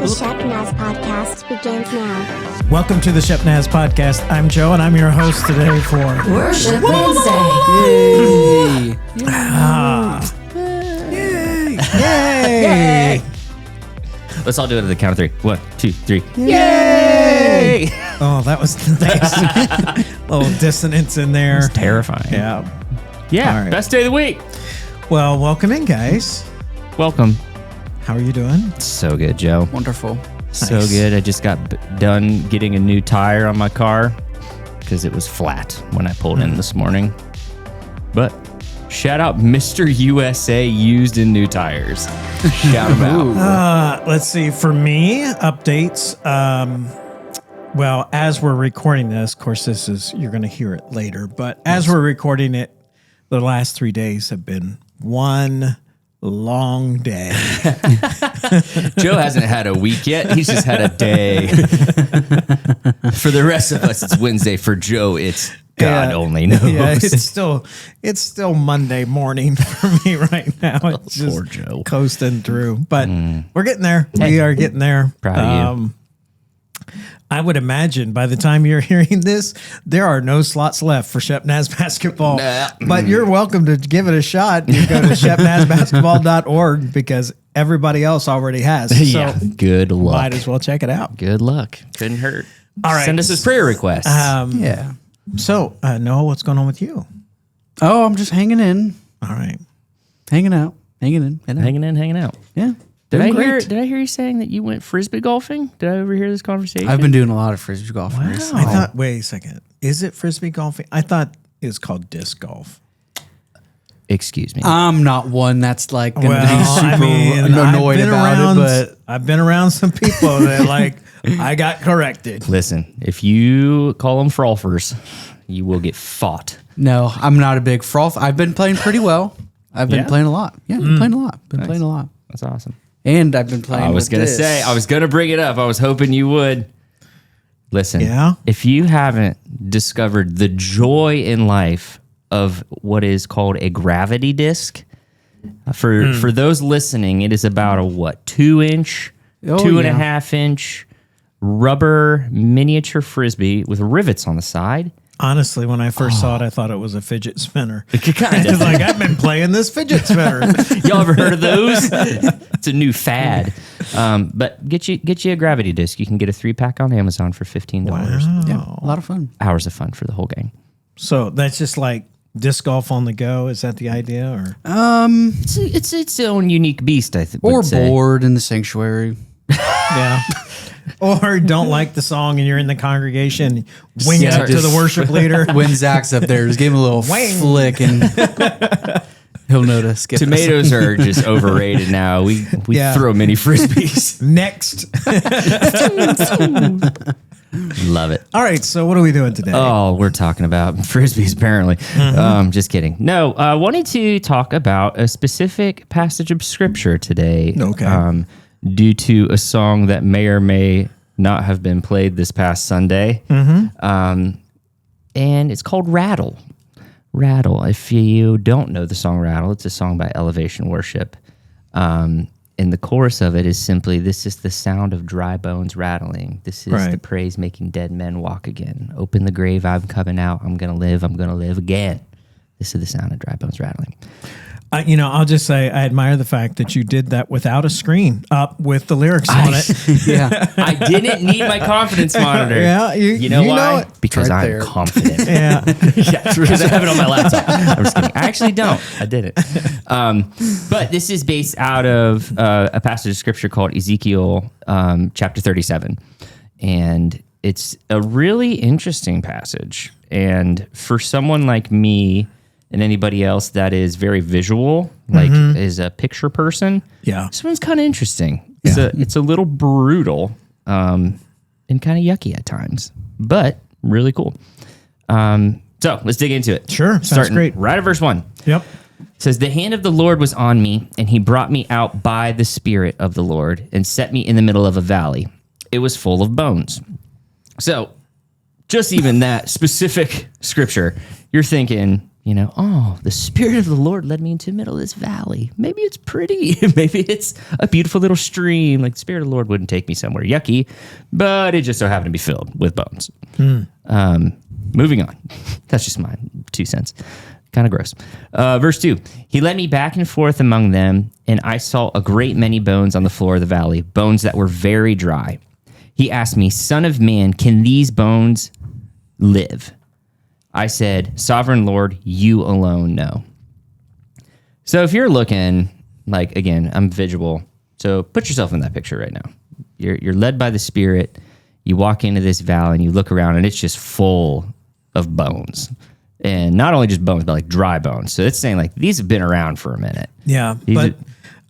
Shepnaz Podcast begins now. Welcome to the Shepnaz Podcast. I'm Joe, and I'm your host today for Worship Wednesday. Yay! Yay! Yay! Let's all do it at the count of three. 1, 2, 3. Yay! Oh, that was nice. Little dissonance in there. It's terrifying. Yeah. All right. Best day of the week. Well, welcome in, guys. Welcome. How are you doing? So good, Joe. Wonderful. So Nice. good. I just got done getting a new tire on my car because it was flat when I pulled in this morning. But shout out Mr. USA Used in New Tires. Shout him out. Let's see. For me, updates. Well, as we're recording this, of course, you're going to hear it later, but as we're recording it, the last 3 days have been one long day. Joe hasn't had a week yet. He's just had a day. For the rest of us, it's Wednesday. For Joe, it's God only knows. Yeah, it's still Monday morning for me right now. It's just Poor Joe. coasting through, but we're getting there. Hey. We are getting there. Proud of you. I would imagine by the time you're hearing this, there are no slots left for Shepnaz basketball. Nah. But you're welcome to give it a shot. You go to shepnazbasketball.org because everybody else already has. So Yeah. Good luck. might as well check it out. Good luck. Couldn't hurt. All right. Send us his prayer requests. Yeah. So, Noah, what's going on with you? Oh, I'm just hanging in, All right. hanging out, hanging in. hanging out. Yeah. Did Doing I great. hear you saying that you went frisbee golfing? Did I overhear this conversation? I've been doing a lot of frisbee golf recently. I thought, wait a second. Is it frisbee golfing? I thought it was called disc golf. Excuse me. I'm not one that's like going to be super annoyed about it, but I've been around some people that I got corrected. Listen, if you call them frolfers, you will get fought. no, I'm not a big froth. I've been playing pretty well. I've been Yeah? playing a lot. Yeah, I've been playing a lot. Been playing a lot. That's awesome. And I've been playing I was with going to this. say, I was going to bring it up. I was hoping you would. Listen, Yeah? if you haven't discovered the joy in life of what is called a gravity disc, for those listening, it is about a 2-inch, Oh, 2.5-inch rubber miniature frisbee with rivets on the side. Honestly, when I first saw it, I thought it was a fidget spinner. Kind It's like, I've been playing this fidget spinner. Y'all ever heard of those? It's a new fad. But get you a gravity disc. You can get a 3-pack on Amazon for $15. Yeah, a lot of fun. Hours of fun for the whole gang. So that's just like disc golf on the go. Is that the idea? Or It's its own unique beast, I think. Or bored in the sanctuary. yeah. Or don't like the song and you're in the congregation, wing it Yeah, up to the just- worship leader. When Zach's up there, just give him a little Wang. flick and he'll notice. Get Tomatoes are just overrated now. We Yeah. throw mini frisbees. Next. Love it. All right. So what are we doing today? Oh, we're talking about frisbees, apparently. Just kidding. No, I wanted to talk about a specific passage of scripture today. Okay. Due to a song that may or may not have been played this past Sunday. And it's called Rattle. Rattle. If you don't know the song Rattle, it's a song by Elevation Worship. And the chorus of it is simply, this is the sound of dry bones rattling. This is Right. the praise making dead men walk again. Open the grave, I'm coming out. I'm going to live again. This is the sound of dry bones rattling. I'll just say I admire the fact that you did that without a screen up with the lyrics on it. Yeah. I didn't need my confidence monitor. Yeah, you know know why? it. Because Right I'm there. confident. Yeah. Yeah, because I have it on my laptop. I'm just kidding. I actually don't. I did it. But this is based out of a passage of scripture called Ezekiel chapter 37. And it's a really interesting passage. And for someone like me and anybody else that is very visual, like is a picture person, Yeah. this one's kind of interesting. It's a little brutal and kind of yucky at times, but really cool. So let's dig into it. Sure. Sounds Starting great. right at verse 1. Yep. It says, the hand of the Lord was on me, and he brought me out by the Spirit of the Lord and set me in the middle of a valley. It was full of bones. So just even that specific scripture, you're thinking, the Spirit of the Lord led me into the middle of this valley. Maybe it's pretty. Maybe it's a beautiful little stream. Like the Spirit of the Lord wouldn't take me somewhere yucky, but it just so happened to be filled with bones. Moving on. That's just my 2 cents. Kind of gross. Verse 2, he led me back and forth among them, and I saw a great many bones on the floor of the valley, bones that were very dry. He asked me, Son of man, can these bones live? I said, Sovereign Lord, you alone know. So if you're looking, like, again, I'm visual. So put yourself in that picture right now. You're led by the Spirit. You walk into this valley and you look around and it's just full of bones. And not only just bones, but like dry bones. So it's saying like these have been around for a minute. Yeah, but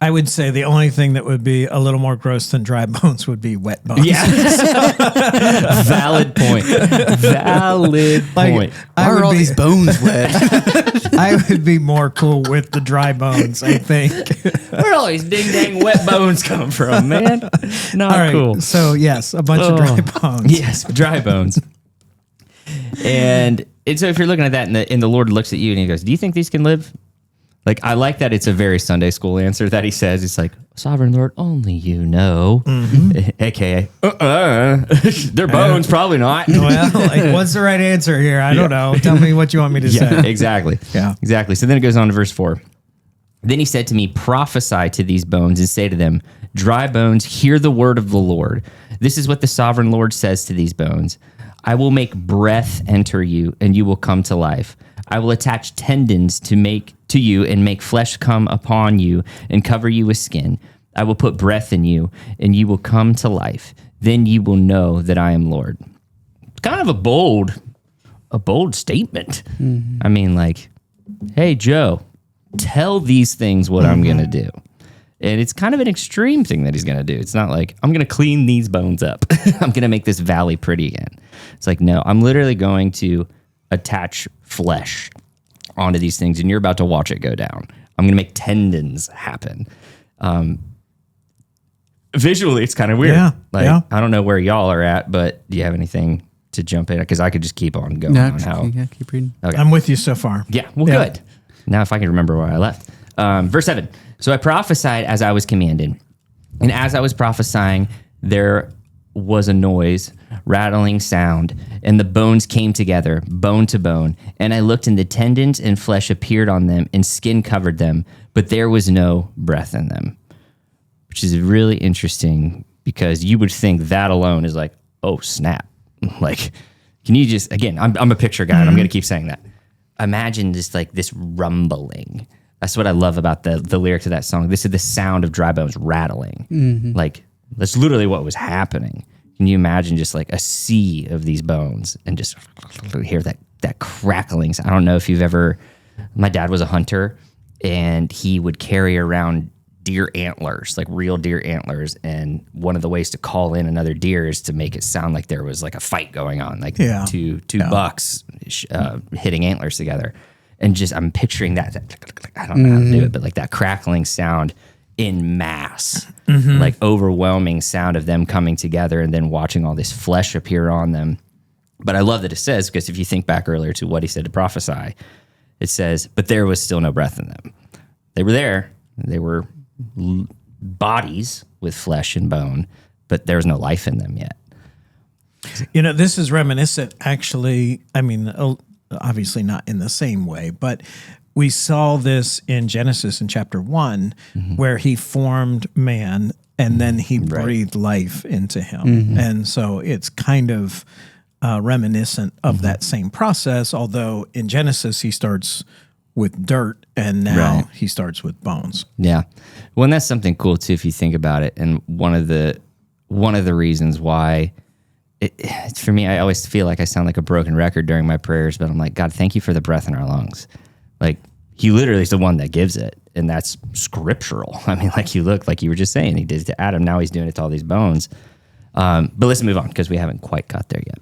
I would say the only thing that would be a little more gross than dry bones would be wet bones. Yeah. Valid point. Valid point. Why are all these bones wet? I would be more cool with the dry bones, I think. Where all these ding dang wet bones come from, man? Not all right, cool. So yes, a bunch of dry bones. Yes, dry bones. And so if you're looking at that and the Lord looks at you and he goes, do you think these can live? Like, I like that it's a very Sunday school answer that he says. It's like, Sovereign Lord, only you know. AKA, they're bones, probably not. Well, like, what's the right answer here? I don't know. Tell me what you want me to say. Exactly. Yeah. Exactly. So then it goes on to verse 4. Then he said to me, prophesy to these bones and say to them, dry bones, hear the word of the Lord. This is what the Sovereign Lord says to these bones. I will make breath enter you, and you will come to life. I will attach tendons to you and make flesh come upon you and cover you with skin. I will put breath in you, and you will come to life. Then you will know that I am Lord. It's kind of a bold statement. Mm-hmm. I mean, like, hey, Joe, tell these things what I'm going to do. And it's kind of an extreme thing that he's going to do. It's not like, I'm going to clean these bones up. I'm going to make this valley pretty again. It's like, no, I'm literally going to attach flesh onto these things, and you're about to watch it go down. I'm going to make tendons happen. Visually, it's kind of weird. Yeah, I don't know where y'all are at, but do you have anything to jump in? Because I could just keep on going on how. Yeah, keep reading. Okay. I'm with you so far. Yeah, well, good. Now, if I can remember where I left. Verse 7. So I prophesied as I was commanded. And as I was prophesying, there was a noise, rattling sound, and the bones came together, bone to bone. And I looked, and the tendons and flesh appeared on them, and skin covered them, but there was no breath in them. Which is really interesting, because you would think that alone is like, oh, snap. Like, can you just, again, I'm a picture guy, and I'm going to keep saying that. Imagine just like this rumbling. That's what I love about the lyrics of that song. This is the sound of dry bones rattling. Mm-hmm. Like, that's literally what was happening. Can you imagine just like a sea of these bones and just hear that crackling? I don't know if you've ever, my dad was a hunter, and he would carry around deer antlers, like real deer antlers. And one of the ways to call in another deer is to make it sound like there was like a fight going on, like two bucks hitting antlers together. And just, I'm picturing that. I don't know how to do it, but like that crackling sound in mass, like overwhelming sound of them coming together and then watching all this flesh appear on them. But I love that it says, because if you think back earlier to what he said to prophesy, it says, but there was still no breath in them. They were there. They were bodies with flesh and bone, but there was no life in them yet. You know, this is reminiscent, actually. I mean, obviously not in the same way, but we saw this in Genesis in chapter 1, where he formed man and then he breathed life into him. And so it's kind of reminiscent of that same process, although in Genesis he starts with dirt and now he starts with bones. Yeah. Well, and that's something cool too, if you think about it. And one of the reasons why it's for me, I always feel like I sound like a broken record during my prayers, but I'm like, God, thank you for the breath in our lungs. Like, he literally is the one that gives it, and that's scriptural. I mean, like, you look, like you were just saying, he did it to Adam, now he's doing it to all these bones. But let's move on, because we haven't quite got there yet.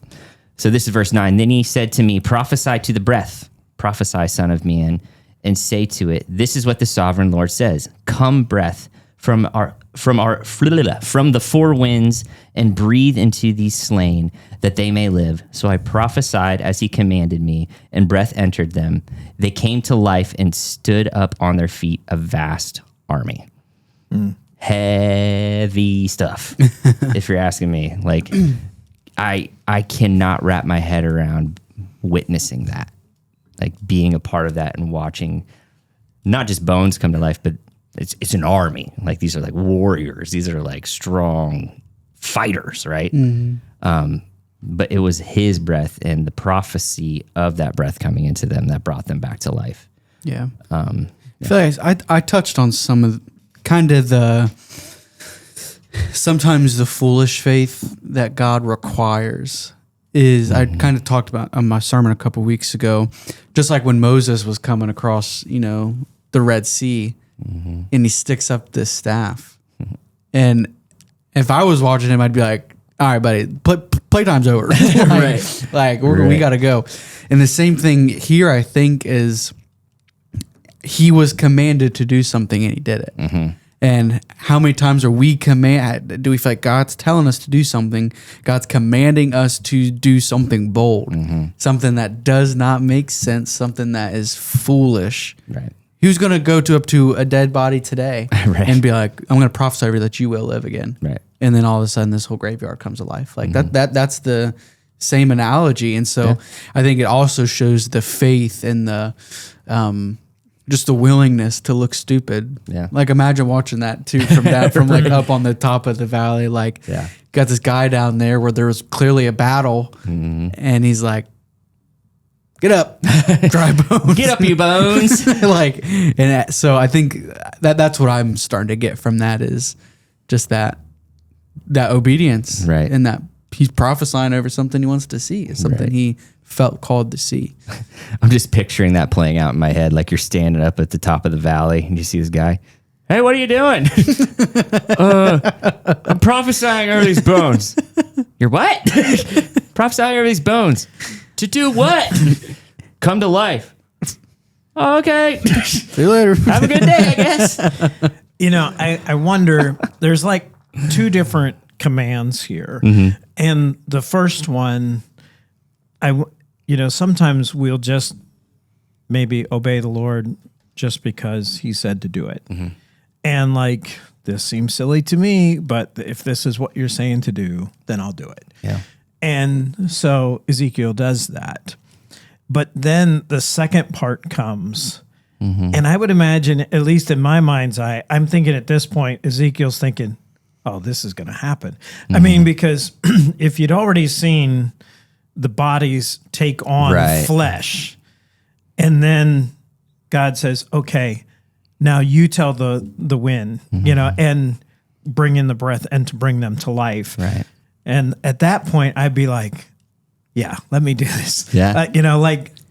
So this is verse 9. Then he said to me, prophesy to the breath, prophesy, son of man, and say to it, this is what the sovereign Lord says, come breath from from the four winds and breathe into these slain that they may live. So I prophesied as he commanded me, and breath entered them. They came to life and stood up on their feet, a vast army. Heavy stuff, if you're asking me. Like, I cannot wrap my head around witnessing that, like being a part of that and watching not just bones come to life, but it's an army. Like, these are like warriors. These are like strong fighters, right? But it was his breath and the prophecy of that breath coming into them that brought them back to life. Yeah. I feel like I touched on some of kind of sometimes the foolish faith that God requires is, I kind of talked about on my sermon a couple weeks ago, just like when Moses was coming across, the Red Sea, and he sticks up this staff. And if I was watching him, I'd be like, all right, buddy, playtime's over. Right. Like, we got to go. And the same thing here, I think, is he was commanded to do something and he did it. And how many times do we feel like God's telling us to do something? God's commanding us to do something bold, something that does not make sense, something that is foolish. Right. Who's going to go up to a dead body today and be like, I'm going to prophesy over you that you will live again. Right. And then all of a sudden this whole graveyard comes to life. Like that's the same analogy. And so I think it also shows the faith and the, just the willingness to look stupid. Yeah. Like, imagine watching that too from like up on the top of the valley. Like, got this guy down there where there was clearly a battle, and he's like, "Get up, dry bones. Get up, you bones." So I think that's what I'm starting to get from that is just that obedience, right? And that he's prophesying over something he wants to see. It's something he felt called to see. I'm just picturing that playing out in my head. Like, you're standing up at the top of the valley and you see this guy. Hey, what are you doing? I'm prophesying over these bones. You're what? Prophesying over these bones. To do what? Come to life. Oh, okay. See you later. Have a good day, I guess. I wonder, there's like two different commands here. And the first one, sometimes we'll just maybe obey the Lord just because he said to do it. And like, this seems silly to me, but if this is what you're saying to do, then I'll do it. Yeah. And so Ezekiel does that. But then the second part comes. And I would imagine, at least in my mind's eye, I'm thinking at this point, Ezekiel's thinking, oh, this is going to happen. I mean, because if you'd already seen the bodies take on flesh, and then God says, okay, now you tell the wind, and bring in the breath and to bring them to life. Right. And at that point, I'd be like, yeah, let me do this. Yeah.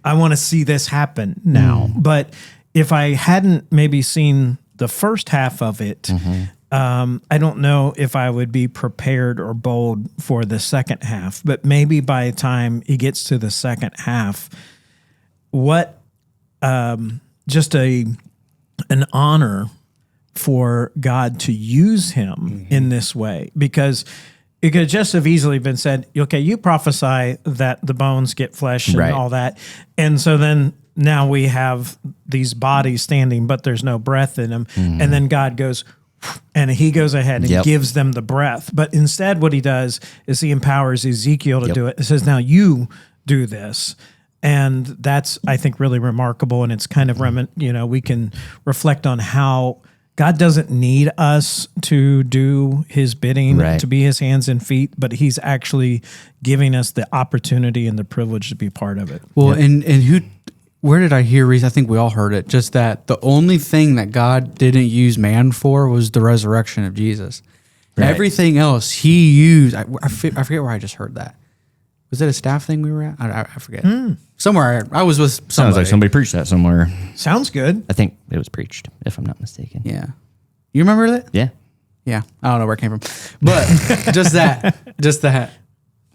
I want to see this happen now. But if I hadn't maybe seen the first half of it, I don't know if I would be prepared or bold for the second half, but maybe by the time he gets to the second half, just an honor for God to use him in this way, because it could just have easily been said, okay, you prophesy that the bones get flesh and all that. And so then now we have these bodies standing, but there's no breath in them. And then God goes, and he goes ahead and gives them the breath. But instead what he does is he empowers Ezekiel to do it. It says, now you do this. And that's, I think, really remarkable. And it's kind of, we can reflect on how God doesn't need us to do his bidding, to be his hands and feet, but he's actually giving us the opportunity and the privilege to be part of it. Well, where did I hear? I think we all heard it. Just that the only thing that God didn't use man for was the resurrection of Jesus. Right. Everything else he used. I forget where I just heard that. Was it a staff thing we were at? I forget. Somewhere I was with somebody. Sounds like somebody preached that somewhere. Sounds good. I think it was preached, if I'm not mistaken. Yeah. You remember that? Yeah. Yeah. I don't know where it came from. But just that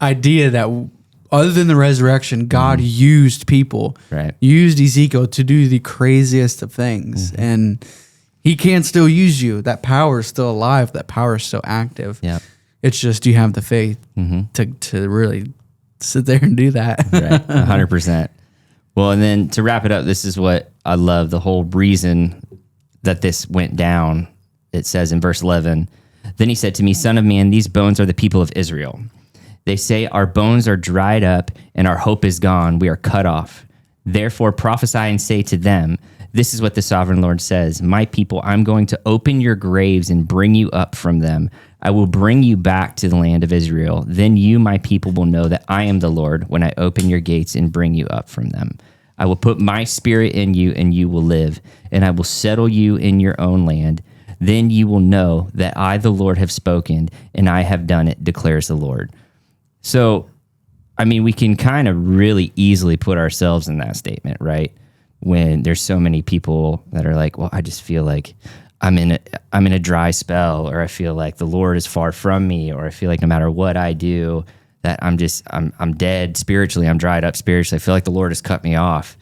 idea that other than the resurrection, God used people, used Ezekiel to do the craziest of things. And He can still use you. That power is still alive. That power is still active. Yeah. It's just you have the faith to really sit there and do that. Right. 100%. Well, and then to wrap it up, this is what I love. The whole reason that this went down, it says in verse 11, then he said to me, son of man, these bones are the people of Israel. They say our bones are dried up and our hope is gone. We are cut off. Therefore prophesy and say to them, this is what the sovereign Lord says. My people, I'm going to open your graves and bring you up from them. I will bring you back to the land of Israel. Then you, my people, will know that I am the Lord when I open your gates and bring you up from them. I will put my spirit in you and you will live, and I will settle you in your own land. Then you will know that I, the Lord, have spoken, and I have done it, declares the Lord. So, I mean, we can kind of really easily put ourselves in that statement, right? When there's so many people that are like, well, I just feel like I'm in a dry spell, or I feel like the Lord is far from me, or I feel like no matter what I do, that I'm dead spiritually. I'm dried up spiritually. I feel like the Lord has cut me off.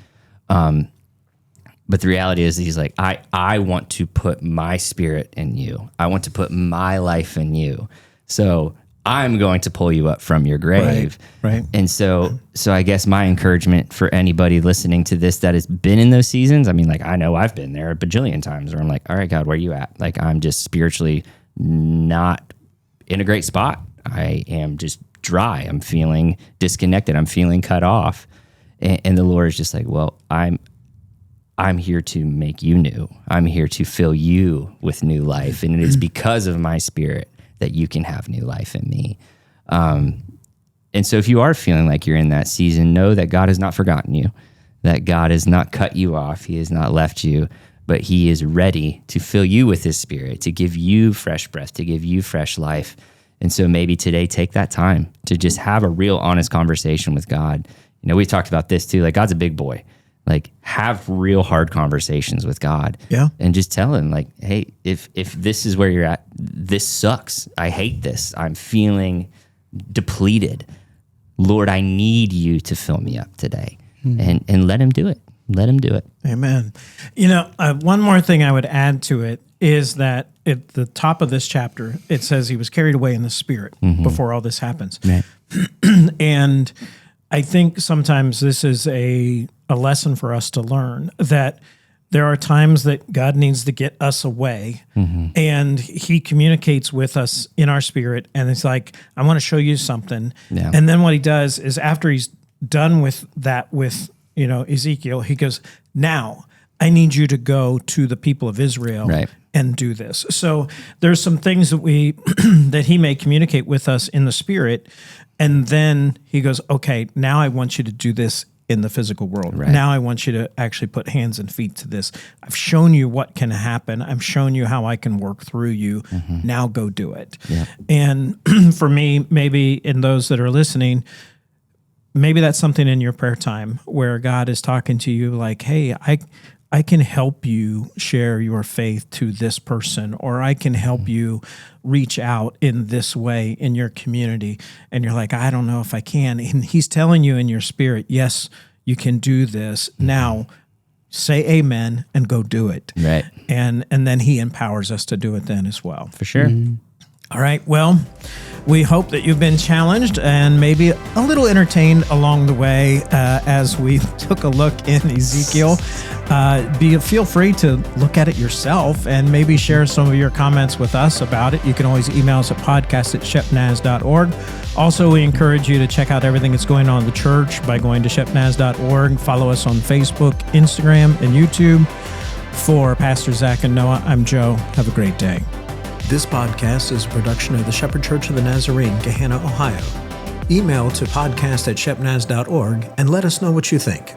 But the reality is he's like, I want to put my spirit in you. I want to put my life in you. So I'm going to pull you up from your grave. Right. And so I guess my encouragement for anybody listening to this that has been in those seasons, I mean, like, I know I've been there a bajillion times where I'm like, all right, God, where are you at? Like, I'm just spiritually not in a great spot. I am just dry. I'm feeling disconnected. I'm feeling cut off. And the Lord is just like, well, I'm here to make you new. I'm here to fill you with new life. And it is because of my spirit that you can have new life in me. And so if you are feeling like you're in that season, know that God has not forgotten you, that God has not cut you off. He has not left you, but he is ready to fill you with his spirit, to give you fresh breath, to give you fresh life. And so maybe today, take that time to just have a real honest conversation with God. You know, we talked about this too, like God's a big boy. Like, have real hard conversations with God. Yeah. And just tell him, like, hey, if this is where you're at, this sucks. I hate this. I'm feeling depleted. Lord, I need you to fill me up today. And let him do it. Let him do it. Amen. You know, one more thing I would add to it is that at the top of this chapter, it says he was carried away in the spirit before all this happens. Right. And I think sometimes this is a lesson for us to learn, that there are times that God needs to get us away, and he communicates with us in our spirit, and it's like, I want to show you something. Yeah. And then what he does is, after he's done with that, with, you know, Ezekiel, he goes, now I need you to go to the people of Israel and do this. So there's some things that that he may communicate with us in the spirit, and then he goes, okay, now I want you to do this in the physical world. Right. Now I want you to actually put hands and feet to this. I've shown you what can happen. I've shown you how I can work through you. Now go do it. Yeah. And for me, maybe in those that are listening, maybe that's something in your prayer time where God is talking to you like, hey, I can help you share your faith to this person, or I can help you reach out in this way in your community. And you're like, I don't know if I can. And he's telling you in your spirit, yes, you can do this. Now say amen and go do it. Right. And then he empowers us to do it then as well. For sure. All right. Well, we hope that you've been challenged and maybe a little entertained along the way as we took a look in Ezekiel. Feel free to look at it yourself and maybe share some of your comments with us about it. You can always email us at podcast@shepnaz.org. Also, we encourage you to check out everything that's going on in the church by going to shepnaz.org. Follow us on Facebook, Instagram, and YouTube. For Pastor Zack and Noah, I'm Joe. Have a great day. This podcast is a production of the Shepherd Church of the Nazarene, Gahanna, Ohio. Email to podcast@shepnaz.org and let us know what you think.